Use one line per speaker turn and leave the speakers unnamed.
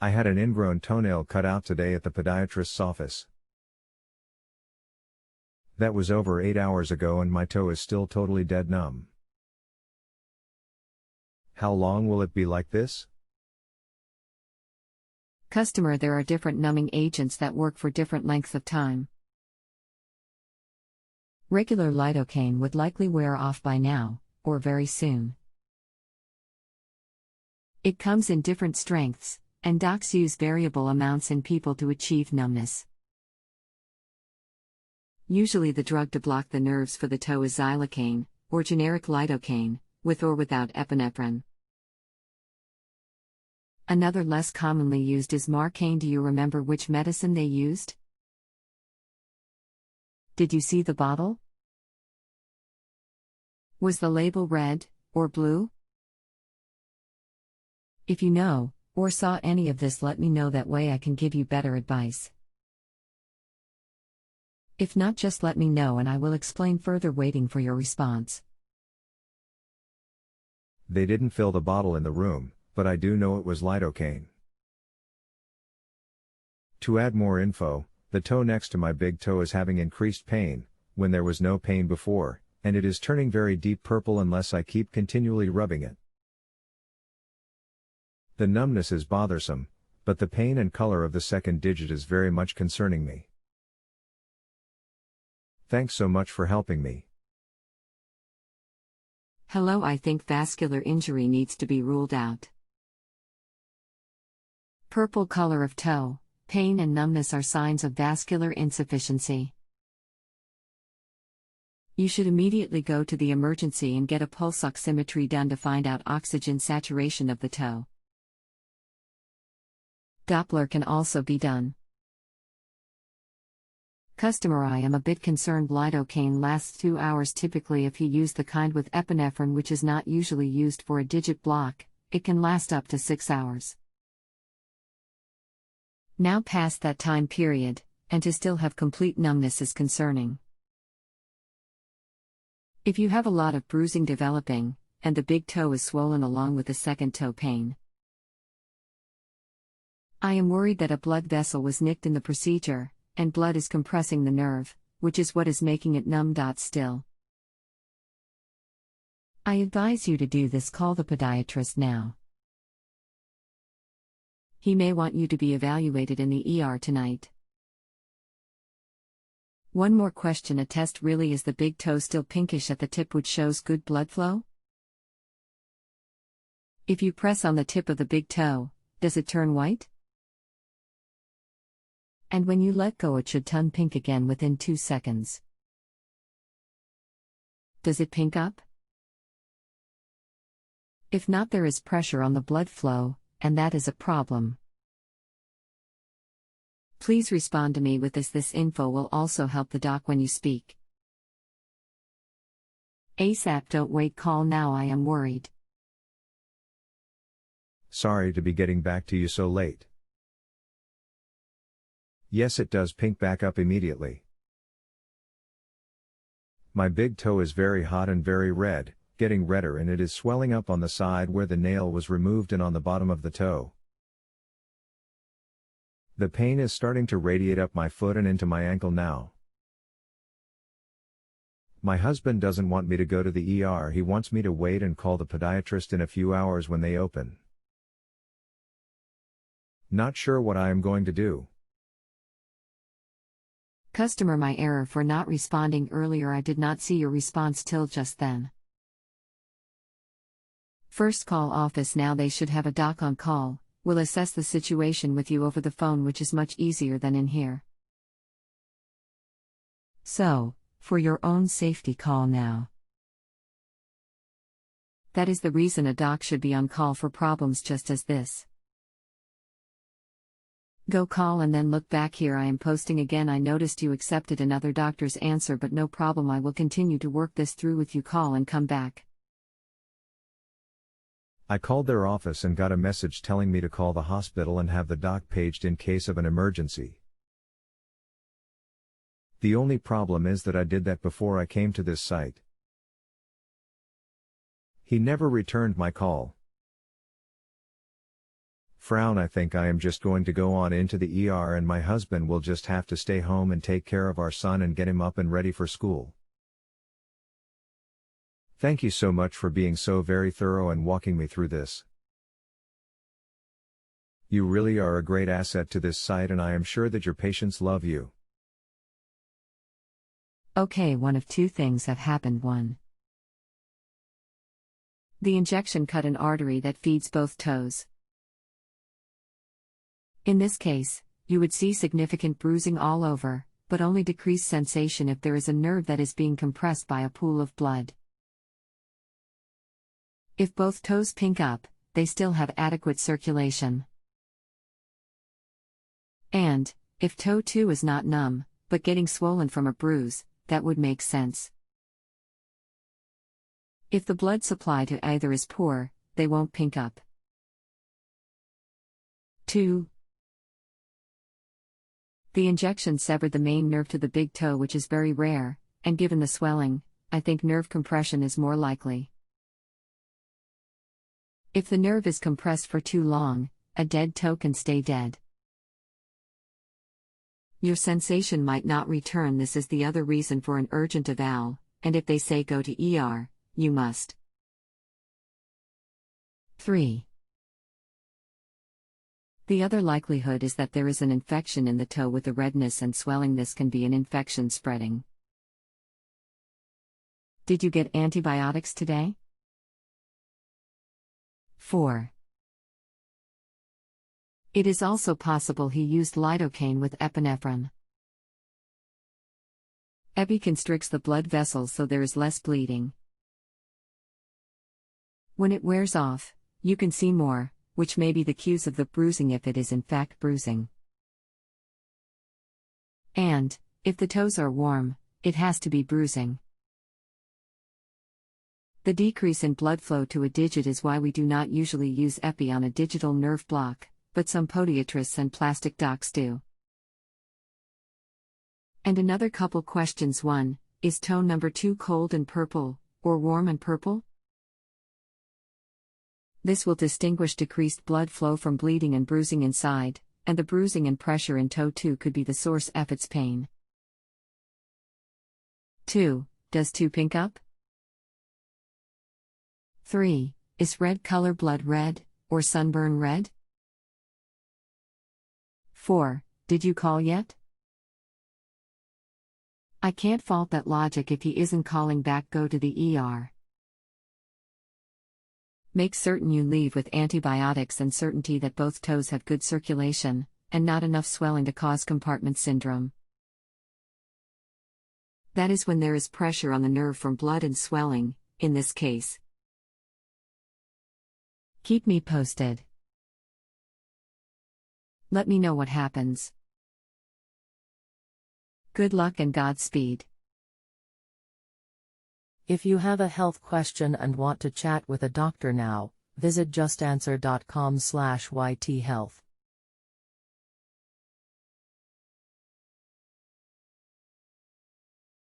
I had an ingrown toenail cut out today at the podiatrist's office. That was over 8 hours ago and my toe is still totally dead numb. How long will it be like this?
Customer, there are different numbing agents that work for different lengths of time. Regular lidocaine would likely wear off by now, or very soon. It comes in different strengths, and docs use variable amounts in people to achieve numbness. Usually the drug to block the nerves for the toe is Xylocaine, or generic lidocaine, with or without epinephrine. Another less commonly used is Marcaine. Do you remember which medicine they used? Did you see the bottle? Was the label red, or blue? If you know, or saw any of this, let me know, that way I can give you better advice. If not, just let me know and I will explain further, waiting for your response.
They didn't fill the bottle in the room, but I do know it was lidocaine. To add more info, the toe next to my big toe is having increased pain, when there was no pain before, and it is turning very deep purple unless I keep continually rubbing it. The numbness is bothersome, but the pain and color of the second digit is very much concerning me. Thanks so much for helping me.
Hello, I think vascular injury needs to be ruled out. Purple color of toe, pain and numbness are signs of vascular insufficiency. You should immediately go to the emergency and get a pulse oximetry done to find out oxygen saturation of the toe. Doppler can also be done. Customer, I am a bit concerned. Lidocaine lasts 2 hours typically. If you use the kind with epinephrine, which is not usually used for a digit block, it can last up to 6 hours. Now past that time period, and to still have complete numbness is concerning. If you have a lot of bruising developing, and the big toe is swollen along with the second toe pain, I am worried that a blood vessel was nicked in the procedure, and blood is compressing the nerve, which is what is making it numb. Still, I advise you to do this. Call the podiatrist now. He may want you to be evaluated in the ER tonight. One more question. A test really: is the big toe still pinkish at the tip, which shows good blood flow? If you press on the tip of the big toe, does it turn white? And when you let go, it should turn pink again within 2 seconds. Does it pink up? If not, there is pressure on the blood flow, and that is a problem. Please respond to me with this. This info will also help the doc when you speak. ASAP, don't wait, call now. I am worried.
Sorry to be getting back to you so late. Yes, it does pink back up immediately. My big toe is very hot and very red, getting redder, and it is swelling up on the side where the nail was removed and on the bottom of the toe. The pain is starting to radiate up my foot and into my ankle now. My husband doesn't want me to go to the ER. He wants me to wait and call the podiatrist in a few hours when they open. Not sure what I am going to do.
Customer, my error for not responding earlier. I did not see your response till just then. First call office now. They should have a doc on call. We'll assess the situation with you over the phone, which is much easier than in here. So, for your own safety, call now. That is the reason a doc should be on call for problems just as this. Go call and then look back here. I am posting again. I noticed you accepted another doctor's answer, but no problem. I will continue to work this through with you. Call and come back.
I called their office and got a message telling me to call the hospital and have the doc paged in case of an emergency. The only problem is that I did that before I came to this site. He never returned my call. Frown. I think I am just going to go on into the ER and my husband will just have to stay home and take care of our son and get him up and ready for school. Thank you so much for being so very thorough and walking me through this. You really are a great asset to this site and I am sure that your patients love you.
Okay, one of two things have happened. 1. The injection cut an artery that feeds both toes. In this case, you would see significant bruising all over, but only decreased sensation if there is a nerve that is being compressed by a pool of blood. If both toes pink up, they still have adequate circulation. And, if toe 2 is not numb, but getting swollen from a bruise, that would make sense. If the blood supply to either is poor, they won't pink up. 2. The injection severed the main nerve to the big toe, which is very rare, and given the swelling, I think nerve compression is more likely. If the nerve is compressed for too long, a dead toe can stay dead. Your sensation might not return. This is the other reason for an urgent eval, and if they say go to ER, you must. 3. The other likelihood is that there is an infection in the toe with the redness and swelling. This can be an infection spreading. Did you get antibiotics today? 4. It is also possible he used lidocaine with epinephrine. Epi constricts the blood vessels so there is less bleeding. When it wears off, you can see more, which may be the cues of the bruising if it is in fact bruising. And, if the toes are warm, it has to be bruising. The decrease in blood flow to a digit is why we do not usually use epi on a digital nerve block, but some podiatrists and plastic docs do. And another couple questions. 1. Is toe number 2 cold and purple, or warm and purple? This will distinguish decreased blood flow from bleeding and bruising inside, and the bruising and pressure in toe 2 could be the source of its pain. 2. Does 2 pink up? 3. Is red color blood red, or sunburn red? 4. Did you call yet? I can't fault that logic. If he isn't calling back, go to the ER. Make certain you leave with antibiotics and certainty that both toes have good circulation, and not enough swelling to cause compartment syndrome. That is when there is pressure on the nerve from blood and swelling, in this case. Keep me posted. Let me know what happens. Good luck and Godspeed.
If you have a health question and want to chat with a doctor now, visit justanswer.com/ythealth.